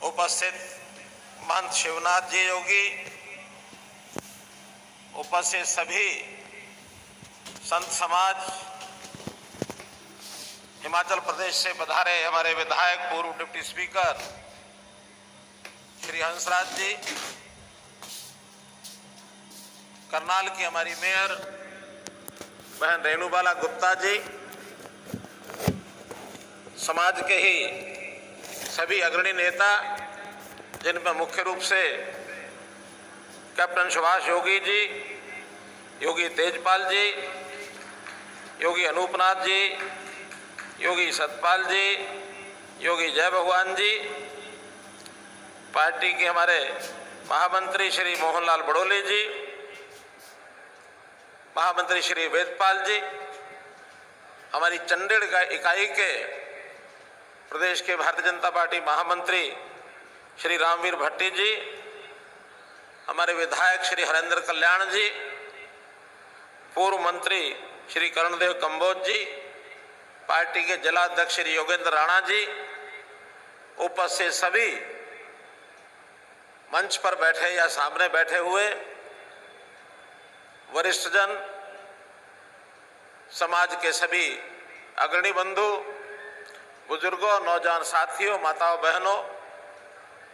उपस्थित महंत शिवनाथ जी योगी, उपस्थित सभी संत समाज, हिमाचल प्रदेश से पधारे हमारे विधायक पूर्व डिप्टी स्पीकर श्री हंसराज जी, करनाल की हमारी मेयर बहन रेणुबाला गुप्ता जी, समाज के ही सभी अग्रणी नेता जिनमें मुख्य रूप से कैप्टन सुभाष योगी जी, योगी तेजपाल जी, योगी अनूपनाथ जी, योगी सतपाल जी, योगी जय भगवान जी, पार्टी के हमारे महामंत्री श्री मोहनलाल बड़ोले जी, महामंत्री श्री वेदपाल जी, हमारी चंडीगढ़ इकाई के प्रदेश के भारतीय जनता पार्टी महामंत्री श्री रामवीर भट्टी जी, हमारे विधायक श्री हरेंद्र कल्याण जी, पूर्व मंत्री श्री करुणदेव कंबोज जी, पार्टी के जिलाध्यक्ष श्री योगेंद्र राणा जी, उपस्थित सभी मंच पर बैठे या सामने बैठे हुए वरिष्ठ जन, समाज के सभी अग्रणी बंधु, बुजुर्गों, नौजवान साथियों, माताओं बहनों,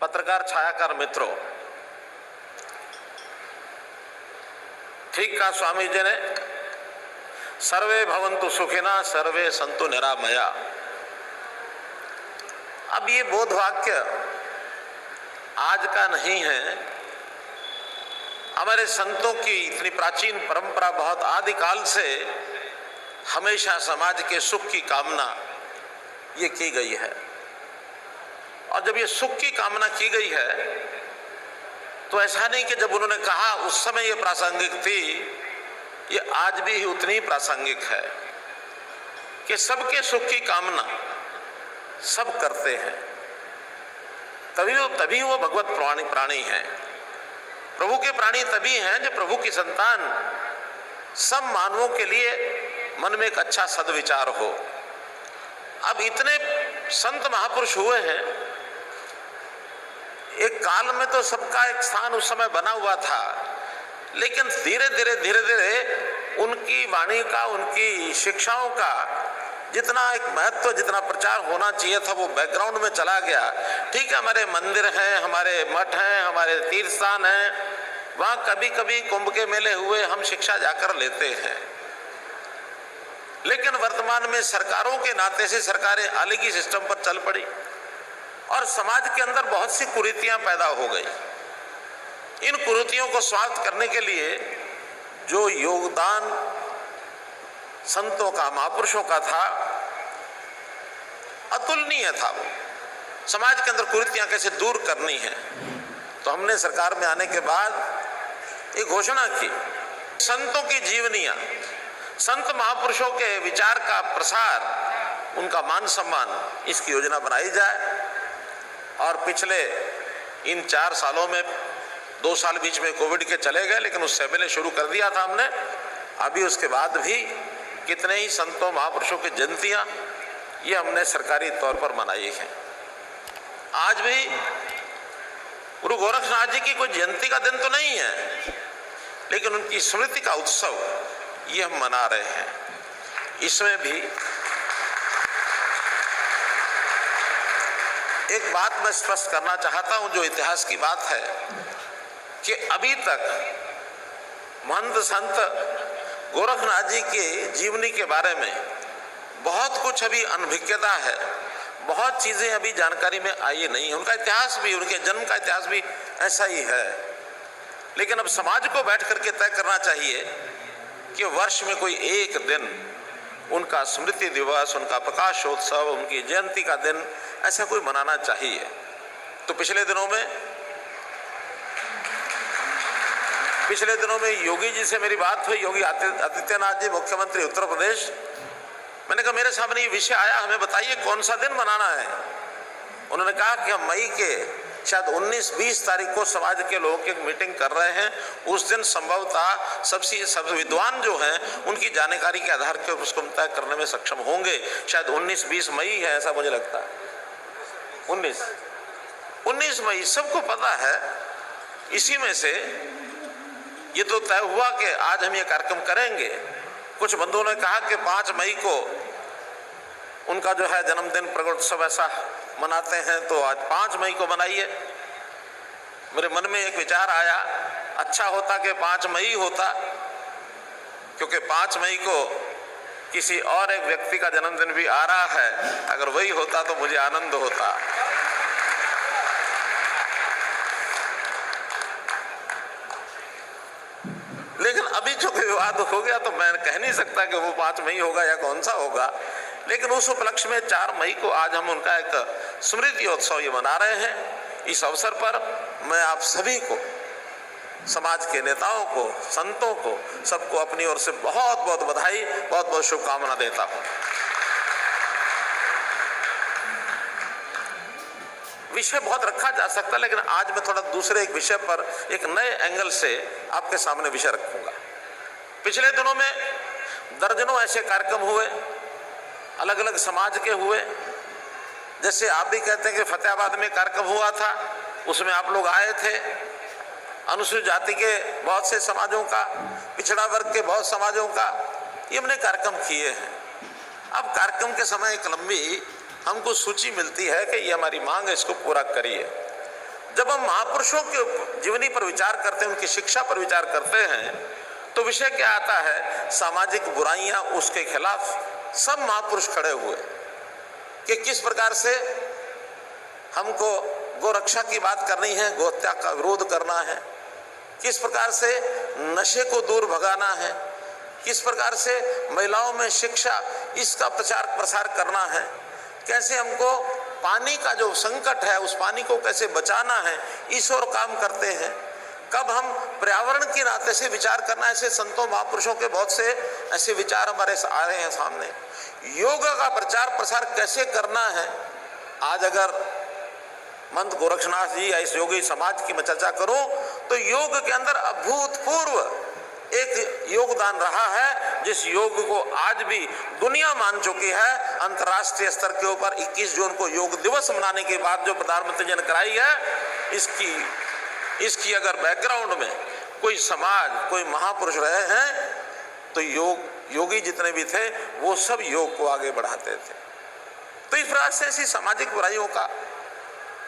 पत्रकार छायाकार मित्रों, ठीक कहा स्वामी जी ने, सर्वे भवन्तु सुखिना सर्वे सन्तु निरामया। अब ये बोध वाक्य आज का नहीं है, हमारे संतों की इतनी प्राचीन परंपरा बहुत आदिकाल से हमेशा समाज के सुख की कामना ये की गई है। और जब ये सुख की कामना की गई है तो ऐसा नहीं कि जब उन्होंने कहा उस समय ये प्रासंगिक थी, ये आज भी उतनी प्रासंगिक है कि सबके सुख की कामना सब करते हैं, तभी वो भगवत प्राणी हैं। प्रभु के प्राणी तभी हैं जब प्रभु की संतान सब मानवों के लिए मन में एक अच्छा सद्विचार हो। अब इतने संत महापुरुष हुए हैं, एक काल में तो सबका एक स्थान उस समय बना हुआ था, लेकिन धीरे धीरे उनकी वाणी का, उनकी शिक्षाओं का जितना एक महत्व, जितना प्रचार होना चाहिए था, वो बैकग्राउंड में चला गया। ठीक है, हमारे मंदिर हैं, हमारे मठ हैं, हमारे तीर्थ स्थान हैं, वहाँ कभी कभी कुंभ के मेले हुए हम शिक्षा जाकर लेते हैं, लेकिन वर्तमान में सरकारों के नाते से सरकारें अलग ही सिस्टम पर चल पड़ी और समाज के अंदर बहुत सी कुरीतियां पैदा हो गई। इन कुरीतियों को समाप्त करने के लिए जो योगदान संतों का, महापुरुषों का था, अतुलनीय था। वो समाज के अंदर कुरीतियां कैसे दूर करनी है, तो हमने सरकार में आने के बाद एक घोषणा की, संतों की जीवनियां, संत महापुरुषों के विचार का प्रसार, उनका मान सम्मान, इसकी योजना बनाई जाए। और पिछले इन 4 सालों में 2 साल बीच में कोविड के चले गए, लेकिन उससे पहले शुरू कर दिया था हमने। अभी उसके बाद भी कितने ही संतों महापुरुषों की जयंतियां ये हमने सरकारी तौर पर मनाई है। आज भी गुरु गोरक्षनाथ जी की कोई जयंती का दिन तो नहीं है, लेकिन उनकी स्मृति का उत्सव ये हम मना रहे हैं। इसमें भी एक बात मैं स्पष्ट करना चाहता हूं, जो इतिहास की बात है, कि अभी तक महंत संत गोरखनाथ जी के जीवनी के बारे में बहुत कुछ अभी अनभिज्ञता है, बहुत चीजें अभी जानकारी में आई नहीं है। उनका इतिहास भी, उनके जन्म का इतिहास भी ऐसा ही है, लेकिन अब समाज को बैठ करके तय करना चाहिए कि वर्ष में कोई एक दिन उनका स्मृति दिवस, उनका प्रकाशोत्सव, उनकी जयंती का दिन ऐसा कोई मनाना चाहिए। तो पिछले दिनों में योगी जी से मेरी बात हुई, योगी आदित्यनाथ जी, मुख्यमंत्री उत्तर प्रदेश। मैंने कहा मेरे सामने ये विषय आया, हमें बताइए कौन सा दिन मनाना है। उन्होंने कहा कि हम मई के शायद 19-20 तारीख को समाज के लोगों की एक मीटिंग कर रहे हैं, उस दिन संभवतः सब विद्वान जो हैं उनकी जानकारी के आधार पर उसको तय करने में सक्षम होंगे। शायद 19-20 मई है, ऐसा मुझे लगता है। 19 मई सबको पता है। इसी में से ये तो तय हुआ कि आज हम ये कार्यक्रम करेंगे। कुछ बंधुओं ने कहा कि 5 मई को उनका जो है जन्मदिन प्रगटोत्सव ऐसा मनाते हैं, तो आज 5 मई को मनाइए। मेरे मन में एक विचार आया, अच्छा होता कि 5 मई होता, क्योंकि 5 मई को किसी और एक व्यक्ति का जन्मदिन भी आ रहा है। अगर वही होता तो मुझे आनंद होता। लेकिन अभी जो विवाद हो गया तो मैं कह नहीं सकता कि वो 5 मई होगा या कौन सा होगा। लेकिन उस उपलक्ष्य में 4 मई को आज हम उनका एक स्मृति उत्सव ये मना रहे हैं। इस अवसर पर मैं आप सभी को, समाज के नेताओं को, संतों को, सबको अपनी ओर से बहुत बहुत बधाई, बहुत बहुत शुभकामना देता हूं। विषय बहुत रखा जा सकता, लेकिन आज मैं थोड़ा दूसरे एक विषय पर एक नए एंगल से आपके सामने विषय रखूंगा। पिछले दिनों में दर्जनों ऐसे कार्यक्रम हुए, अलग अलग समाज के हुए। जैसे आप भी कहते हैं कि फतेहाबाद में कार्यक्रम हुआ था, उसमें आप लोग आए थे। अनुसूचित जाति के बहुत से समाजों का, पिछड़ा वर्ग के बहुत समाजों का ये हमने कार्यक्रम किए हैं। अब कार्यक्रम के समय एक लंबी हमको सूची मिलती है कि ये हमारी मांग है, इसको पूरा करिए। जब हम महापुरुषों के जीवनी पर विचार करते हैं, उनकी शिक्षा पर विचार करते हैं, तो विषय क्या आता है? सामाजिक बुराइयां, उसके खिलाफ सब महापुरुष खड़े हुए कि किस प्रकार से हमको गोरक्षा की बात करनी है, गोहत्या का विरोध करना है, किस प्रकार से नशे को दूर भगाना है, किस प्रकार से महिलाओं में शिक्षा, इसका प्रचार प्रसार करना है, कैसे हमको पानी का जो संकट है उस पानी को कैसे बचाना है, इस ओर काम करते हैं। कब हम पर्यावरण के नाते से विचार करना, ऐसे संतों महापुरुषों के बहुत से ऐसे विचार हमारे आ रहे हैं सामने। योग का प्रचार प्रसार कैसे करना है, आज अगर मंत गोरक्षनाथ जी या इस योगी समाज की मैं चर्चा करूं तो योग के अंदर अभूतपूर्व एक योगदान रहा है, जिस योग को आज भी दुनिया मान चुकी है। अंतर्राष्ट्रीय स्तर के ऊपर 21 जून को योग दिवस मनाने के बाद जो प्रधानमंत्री जी ने कराई है, इसकी अगर बैकग्राउंड में कोई समाज, कोई महापुरुष रहे हैं तो योगी जितने भी थे वो सब योग को आगे बढ़ाते थे। तो इस प्रकार से ऐसी सामाजिक बुराइयों का,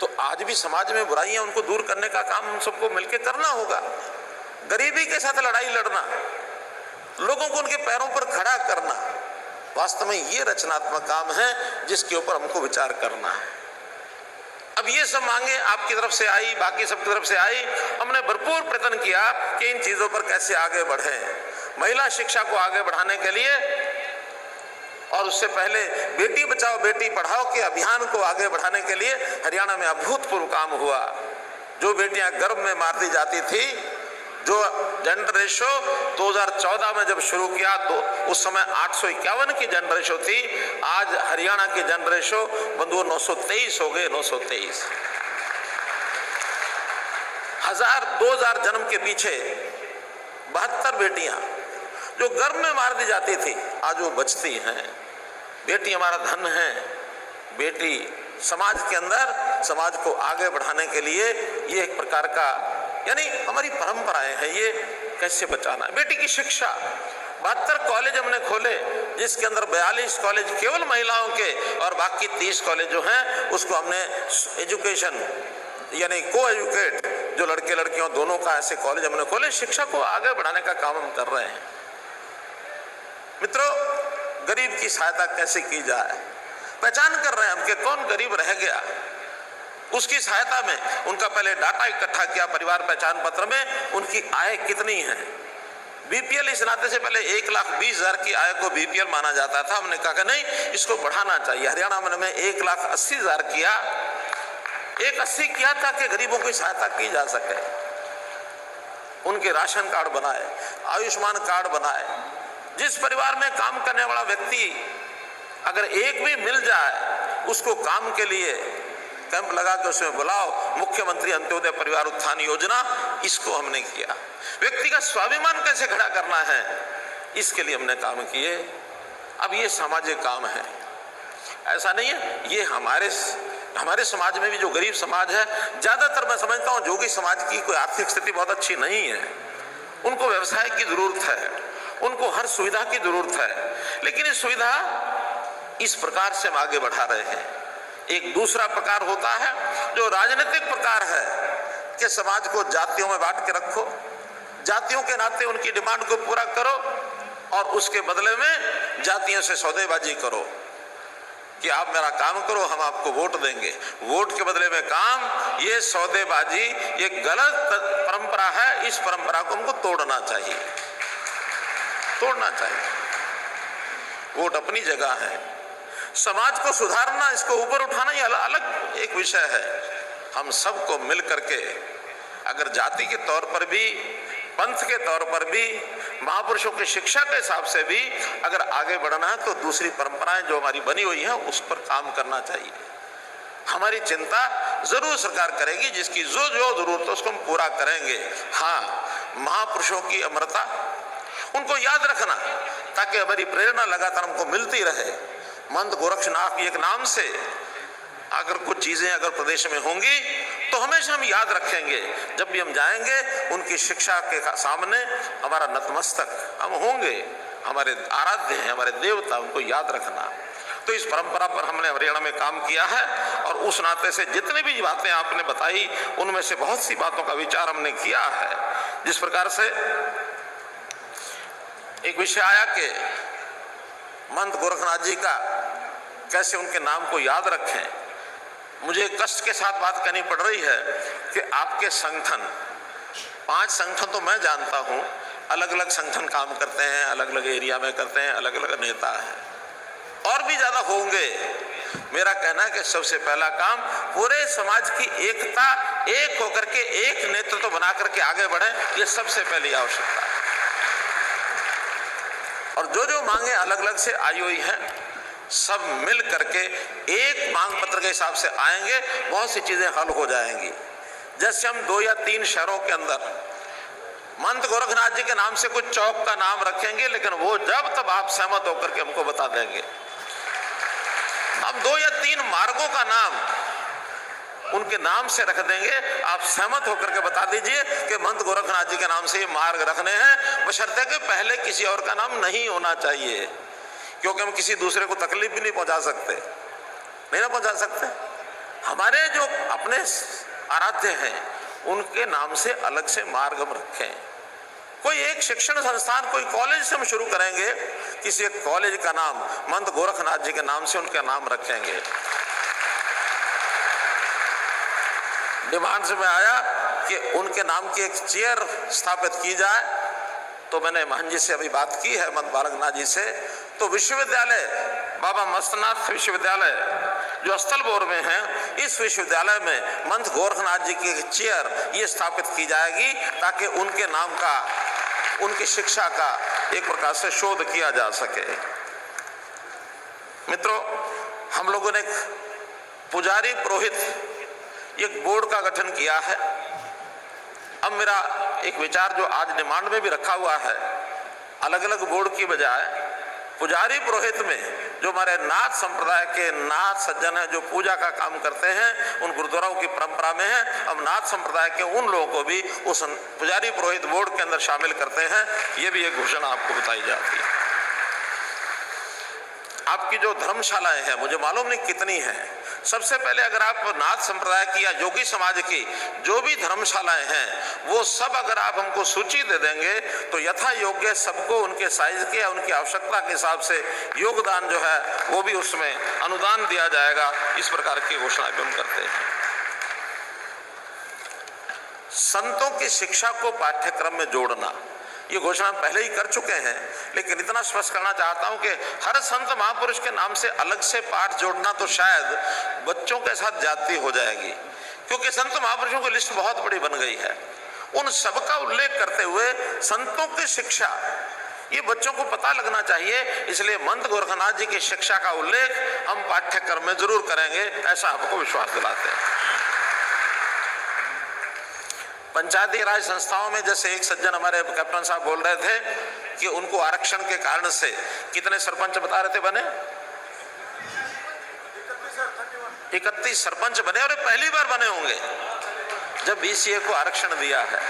तो आज भी समाज में बुराइयां, उनको दूर करने का काम हम सबको मिलकर करना होगा। गरीबी के साथ लड़ाई लड़ना, लोगों को उनके पैरों पर खड़ा करना, वास्तव में ये रचनात्मक काम है जिसके ऊपर हमको विचार करना है। अब ये सब मांगे आपकी तरफ से आई, बाकी सबकी तरफ से आई। हमने भरपूर प्रयत्न किया कि इन चीजों पर कैसे आगे बढ़े। महिला शिक्षा को आगे बढ़ाने के लिए और उससे पहले बेटी बचाओ बेटी पढ़ाओ के अभियान को आगे बढ़ाने के लिए हरियाणा में अभूतपूर्व काम हुआ। जो बेटियां गर्भ में मार दी जाती थी, जो जेंडर रेशो 2014 में जब शुरू किया तो उस समय 851 की जेंडर रेशो थी, आज हरियाणा की जेंडर रेशो बंधुओं 923 हो गए। 923 2000 जन्म के पीछे 72 बेटियां जो गर्भ में मार दी जाती थी, आज वो बचती हैं। बेटी हमारा धन है। बेटी समाज के अंदर, समाज को आगे बढ़ाने के लिए ये एक प्रकार का, यानी हमारी परंपराएं हैं, ये कैसे बचाना है। बेटी की शिक्षा, 72 कॉलेज हमने खोले, जिसके अंदर 42 कॉलेज केवल महिलाओं के और बाकी 30 कॉलेज जो हैं उसको हमने एजुकेशन यानी को एजुकेट, जो लड़के लड़कियों दोनों का ऐसे कॉलेज हमने खोले। शिक्षा को आगे बढ़ाने का काम हम कर रहे हैं। मित्रों, गरीब की सहायता कैसे की जाए, पहचान कर रहे हैं हम कि कौन गरीब रह गया। उसकी सहायता में उनका पहले डाटा इकट्ठा किया परिवार पहचान पत्र में, उनकी आय कितनी है। बीपीएल इस नाते से पहले 1,20,000 की आय को बीपीएल माना जाता था। हमने कहा कि नहीं, इसको बढ़ाना चाहिए। हरियाणा में 1,80,000 किया, 1,80,000 किया ताकि गरीबों की सहायता की जा सके। उनके राशन कार्ड बनाए, आयुष्मान कार्ड बनाए। जिस परिवार में काम करने वाला व्यक्ति अगर एक भी मिल जाए, उसको काम के लिए कैंप लगा के उसमें बुलाओ। मुख्यमंत्री अंत्योदय परिवार उत्थान योजना, इसको हमने किया। व्यक्ति का स्वाभिमान कैसे खड़ा करना है, इसके लिए हमने काम किए। अब ये सामाजिक काम है, ऐसा नहीं है ये हमारे हमारे समाज में भी जो गरीब समाज है, ज्यादातर मैं समझता हूँ जोगी समाज की कोई आर्थिक स्थिति बहुत अच्छी नहीं है। उनको व्यवसाय की जरूरत है, उनको हर सुविधा की जरूरत है, लेकिन ये सुविधा इस प्रकार से हम आगे बढ़ा रहे हैं। एक दूसरा प्रकार होता है जो राजनीतिक प्रकार है कि समाज को जातियों में बांट के रखो, जातियों के नाते उनकी डिमांड को पूरा करो और उसके बदले में जातियों से सौदेबाजी करो कि आप मेरा काम करो, हम आपको वोट देंगे, वोट के बदले में काम। ये सौदेबाजी ये गलत परंपरा है। इस परंपरा को हमको तोड़ना चाहिए, तोड़ना चाहिए। वोट अपनी जगह है, समाज को सुधारना, इसको ऊपर उठाना ये अलग एक विषय है। हम सबको मिल करके अगर जाति के तौर पर भी, पंथ के तौर पर भी, महापुरुषों की शिक्षा के हिसाब से भी अगर आगे बढ़ना है तो दूसरी परंपराएं जो हमारी बनी हुई हैं उस पर काम करना चाहिए। हमारी चिंता जरूर सरकार करेगी, जिसकी जो जो जरूरत है उसको हम पूरा करेंगे। हाँ, महापुरुषों की अमरता उनको याद रखना ताकि हमारी प्रेरणा लगातार हमको मिलती रहे। महंत गोरक्षनाथ एक नाम से अगर कुछ चीजें अगर प्रदेश में होंगी तो हमेशा हम याद रखेंगे। जब भी हम जाएंगे उनकी शिक्षा के सामने हमारा नतमस्तक हम होंगे। हमारे आराध्य हैं, हमारे देवता, उनको याद रखना। तो इस परंपरा पर हमने हरियाणा में काम किया है और उस नाते से जितनी भी बातें आपने बताई उनमें से बहुत सी बातों का विचार हमने किया है। जिस प्रकार से एक विषय आया कि महंत गोरखनाथ जी का कैसे उनके नाम को याद रखें, मुझे कष्ट के साथ बात करनी पड़ रही है कि आपके संगठन, 5 संगठन तो मैं जानता हूं, अलग अलग संगठन काम करते हैं, अलग अलग एरिया में करते हैं, अलग अलग नेता हैं, और भी ज्यादा होंगे। मेरा कहना है कि सबसे पहला काम पूरे समाज की एकता, एक होकर के एक नेतृत्व बना करके आगे बढ़े, ये सबसे पहली आवश्यकता है। और जो जो मांगे अलग अलग से आई हुई हैं, सब मिल करके एक मांग पत्र के हिसाब से आएंगे, बहुत सी चीजें हल हो जाएंगी। जैसे हम 2 या 3 शहरों के अंदर महंत गोरखनाथ जी के नाम से कुछ चौक का नाम रखेंगे, लेकिन वो जब तब आप सहमत होकर के हमको बता देंगे। हम 2 या 3 मार्गों का नाम उनके नाम से रख देंगे, आप सहमत होकर के बता दीजिए कि महंत गोरखनाथ जी के नाम से ये मार्ग रखने हैं, बशर्ते कि पहले किसी और का नाम नहीं होना चाहिए, क्योंकि हम किसी दूसरे को तकलीफ भी नहीं पहुंचा सकते, नहीं ना पहुंचा सकते। हमारे जो अपने आराध्य हैं उनके नाम से अलग से मार्ग हम रखें। कोई एक शिक्षण संस्थान, कोई कॉलेज से हम शुरू करेंगे, किसी एक कॉलेज का नाम महंत गोरखनाथ जी के नाम से उनका नाम रखेंगे। डिमांड में आया कि उनके नाम की एक चेयर स्थापित की जाए, तो मैंने महंत जी से अभी बात की है, महंत बालकनाथ जी से। तो विश्वविद्यालय बाबा मस्तनाथ विश्वविद्यालय जो अस्तलबोर में है, इस विश्वविद्यालय में महंत गोरखनाथ जी की चेयर ये स्थापित की जाएगी ताकि उनके नाम का, उनकी शिक्षा का एक प्रकार से शोध किया जा सके। मित्रों, हम लोगों ने पुजारी पुरोहित एक बोर्ड का गठन किया है। अब मेरा एक विचार जो आज डिमांड में भी रखा हुआ है, अलग अलग बोर्ड की बजाय पुजारी पुरोहित में जो हमारे नाथ संप्रदाय के नाथ सज्जन हैं, जो पूजा का काम करते हैं, उन गुरुद्वाराओं की परंपरा में है, अब नाथ संप्रदाय के उन लोगों को भी उस पुजारी पुरोहित बोर्ड के अंदर शामिल करते हैं। ये भी एक घोषणा आपको बताई जाती है। आपकी जो धर्मशालाएं हैं, मुझे मालूम नहीं कितनी हैं, सबसे पहले अगर आप नाथ संप्रदाय की या योगी समाज की जो भी धर्मशालाएं हैं वो सब अगर आप हमको सूची दे देंगे तो यथा योग्य सबको उनके साइज के या उनकी आवश्यकता के हिसाब से योगदान जो है वो भी उसमें अनुदान दिया जाएगा। इस प्रकार की घोषणा भी हम करते हैं। संतों की शिक्षा को पाठ्यक्रम में जोड़ना, ये घोषणा पहले ही कर चुके हैं, लेकिन इतना स्पष्ट करना चाहता हूं कि हर संत महापुरुष के नाम से अलग से पाठ जोड़ना तो शायद बच्चों के साथ जाती हो जाएगी, क्योंकि संत महापुरुषों की लिस्ट बहुत बड़ी बन गई है। उन सबका उल्लेख करते हुए संतों की शिक्षा ये बच्चों को पता लगना चाहिए, इसलिए महंत गोरखनाथ जी की शिक्षा का उल्लेख हम पाठ्यक्रम में जरूर करेंगे, ऐसा आपको विश्वास दिलाते हैं। पंचायती राज संस्थाओं में जैसे एक सज्जन हमारे कैप्टन साहब बोल रहे थे कि उनको आरक्षण के कारण से कितने सरपंच बता रहे थे बने, 31 सरपंच बने और पहली बार बने होंगे जब बीसीए को आरक्षण दिया है।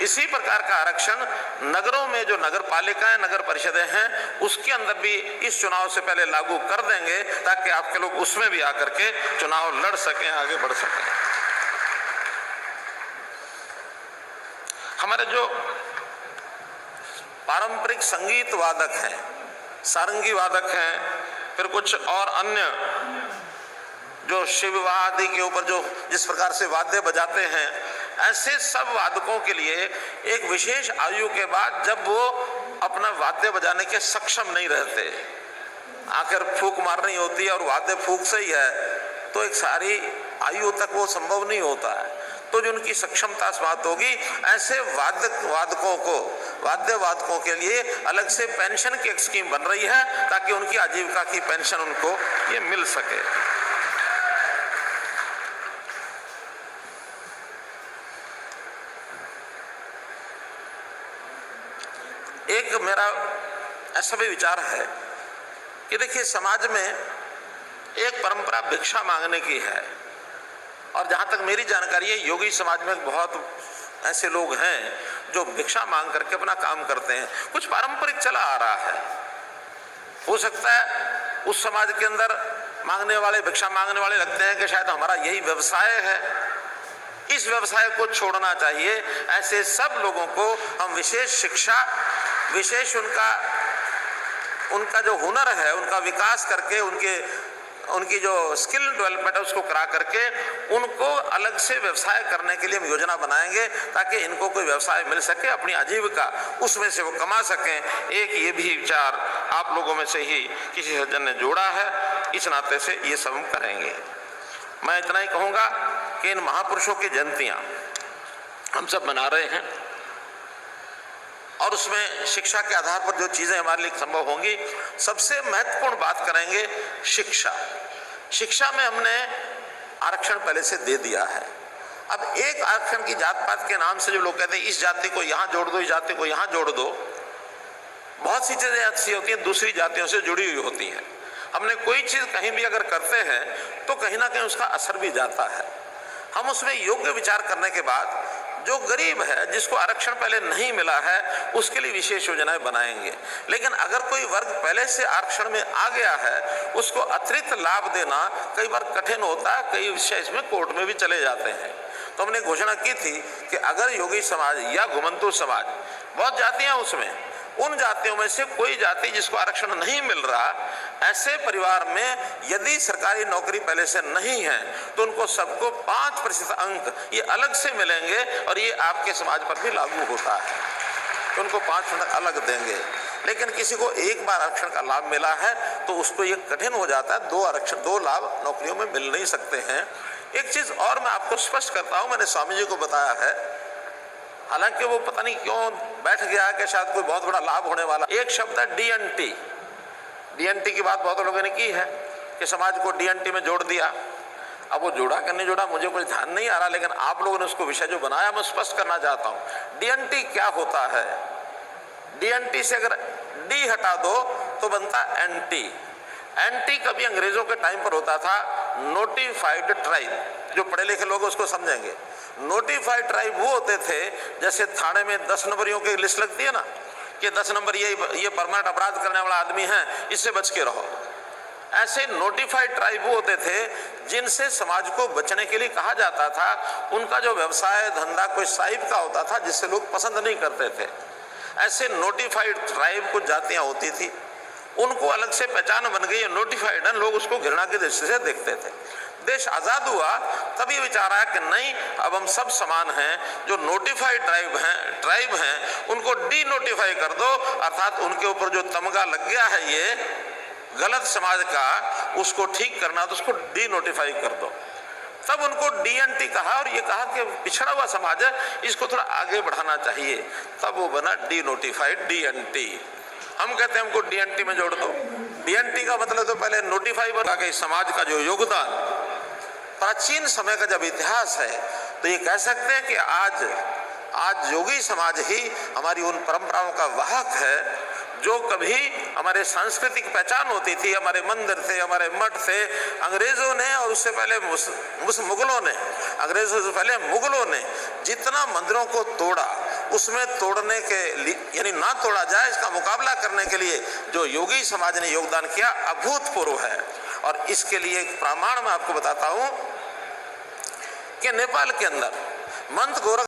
इसी प्रकार का आरक्षण नगरों में जो नगर पालिकाएं, नगर परिषदें हैं, उसके अंदर भी इस चुनाव से पहले लागू कर देंगे ताकि आपके लोग उसमें भी आकर के चुनाव लड़ सकें, आगे बढ़ सकें। हमारे जो पारंपरिक संगीत वादक हैं, सारंगी वादक हैं, फिर कुछ और अन्य जो शिव आदि के ऊपर जो जिस प्रकार से वाद्य बजाते हैं, ऐसे सब वादकों के लिए एक विशेष आयु के बाद जब वो अपना वाद्य बजाने के सक्षम नहीं रहते, आखिर फूंक मारनी होती है और वाद्य फूंक से ही है, तो एक सारी आयु तक वो संभव नहीं होता है। तो जो उनकी सक्षमता समाप्त होगी, ऐसे वाद्य वादकों के लिए अलग से पेंशन की एक स्कीम बन रही है ताकि उनकी आजीविका की पेंशन उनको ये मिल सके। एक मेरा ऐसा भी विचार है कि देखिए, समाज में एक परंपरा भिक्षा मांगने की है, और जहां तक मेरी जानकारी है, योगी समाज में बहुत ऐसे लोग हैं जो भिक्षा मांग करके अपना काम करते हैं। कुछ पारंपरिक चला आ रहा है, हो सकता है उस समाज के अंदर मांगने वाले, भिक्षा मांगने वाले लगते हैं कि शायद हमारा यही व्यवसाय है, इस व्यवसाय को छोड़ना चाहिए। ऐसे सब लोगों को हम विशेष शिक्षा, विशेष उनका जो हुनर है उनका विकास करके, उनकी जो स्किल डेवलपमेंट है उसको करा करके उनको अलग से व्यवसाय करने के लिए हम योजना बनाएंगे ताकि इनको कोई व्यवसाय मिल सके, अपनी आजीविका उसमें से वो कमा सकें। एक ये भी विचार आप लोगों में से ही किसी सज्जन ने जोड़ा है, इस नाते से ये सब हम करेंगे। मैं इतना ही कहूँगा कि इन महापुरुषों की जयंतियाँ हम सब मना रहे हैं, और उसमें शिक्षा के आधार पर जो चीज़ें हमारे लिए संभव होंगी, सबसे महत्वपूर्ण बात करेंगे शिक्षा। शिक्षा में हमने आरक्षण पहले से दे दिया है। अब एक आरक्षण की जात पात के नाम से जो लोग कहते हैं इस जाति को यहाँ जोड़ दो, इस जाति को यहाँ जोड़ दो, बहुत सी चीज़ें ऐसी होती हैं दूसरी जातियों से जुड़ी हुई होती हैं। हमने कोई चीज़ कहीं भी अगर करते हैं तो कहीं ना कहीं उसका असर भी जाता है। हम उसमें योग्य विचार करने के बाद जो गरीब है, जिसको आरक्षण पहले नहीं मिला है, उसके लिए विशेष योजनाएं बनाएंगे। लेकिन अगर कोई वर्ग पहले से आरक्षण में आ गया है, उसको अतिरिक्त लाभ देना कई बार कठिन होता है, कई विषय इसमें कोर्ट में भी चले जाते हैं। तो हमने घोषणा की थी कि अगर योगी समाज या घुमंतु समाज, बहुत जातियां उसमें, उन जातियों में से कोई जाति जिसको आरक्षण नहीं मिल रहा, ऐसे परिवार में यदि सरकारी नौकरी पहले से नहीं है तो उनको सबको 5% अंक ये अलग से मिलेंगे, और ये आपके समाज पर भी लागू होता है, तो उनको 5% अलग देंगे। लेकिन किसी को एक बार आरक्षण का लाभ मिला है तो उसको ये कठिन हो जाता है, 2 आरक्षण 2 लाभ नौकरियों में मिल नहीं सकते हैं। एक चीज और मैं आपको स्पष्ट करता हूं, मैंने स्वामी जी को बताया है, हालांकि वो पता नहीं क्यों बैठ गया कि शायद कोई बहुत बड़ा लाभ होने वाला। एक शब्द है डीएनटी। डीएनटी की बात बहुत लोगों ने की है कि समाज को डीएनटी में जोड़ दिया। अब वो जोड़ा कि नहीं जोड़ा मुझे कुछ ध्यान नहीं आ रहा, लेकिन आप लोगों ने उसको विषय जो बनाया मैं स्पष्ट करना चाहता हूँ। डीएनटी क्या होता है? डीएनटी से अगर डी हटा दो तो बनता एंटी। एंटी कभी अंग्रेजों के टाइम पर होता था नोटिफाइड ट्राइब, जो पढ़े लिखे लोग उसको समझेंगे। नोटिफाइड ट्राइब वो होते थे जैसे थाने में 10 नंबरियों की लिस्ट लगती है ना, कि 10 नंबर ये परमानेंट अपराध करने वाला आदमी है, इससे बच के रहो। ऐसे नोटिफाइड ट्राइब वो होते थे जिनसे समाज को बचने के लिए कहा जाता था। उनका जो व्यवसाय धंधा कोई साहिब का होता था जिससे लोग पसंद नहीं करते थे। ऐसे नोटिफाइड ट्राइब कुछ जातियां होती थी, उनको अलग से पहचान बन गई। नोटिफाइड लोग उसको घृणा की दृष्टि से देखते थे। देश आजाद हुआ तभी विचार आया कि नहीं, अब हम सब समान हैं। जो नोटिफाइड ट्राइब हैं उनको डी नोटिफाई कर दो, अर्थात उनके ऊपर जो तमगा लग गया है ये गलत समाज का, उसको ठीक करना, तो उसको डी नोटिफाई कर दो। तब उनको डीएनटी कहा, और ये कहा कि पिछड़ा हुआ समाज है, इसको थोड़ा आगे बढ़ाना चाहिए। तब वो बना डी नोटिफाइड डीएनटी। हम कहते हैं हमको डीएनटी में जोड़ दो। डीएनटी का मतलब तो पहले नोटिफाई बना कि समाज का जो योगदान, प्राचीन समय का जब इतिहास है, तो ये कह सकते हैं कि आज योगी समाज ही हमारी उन परंपराओं का वाहक है जो कभी हमारे सांस्कृतिक पहचान होती थी, हमारे मंदिर थे, हमारे मठ थे, अंग्रेजों ने और उससे पहले मुगलों ने, अंग्रेजों से पहले मुगलों ने जितना मंदिरों को तोड़ा, उसमें तोड़ने के लिए यानी ना तोड़ा जाए, इसका मुकाबला करने के लिए जो योगी समाज ने योगदान किया अभूतपूर्व है। और इसके लिए एक प्रमाण मैं आपको बताता हूं कि नेपाल के अंदर मंत गोरख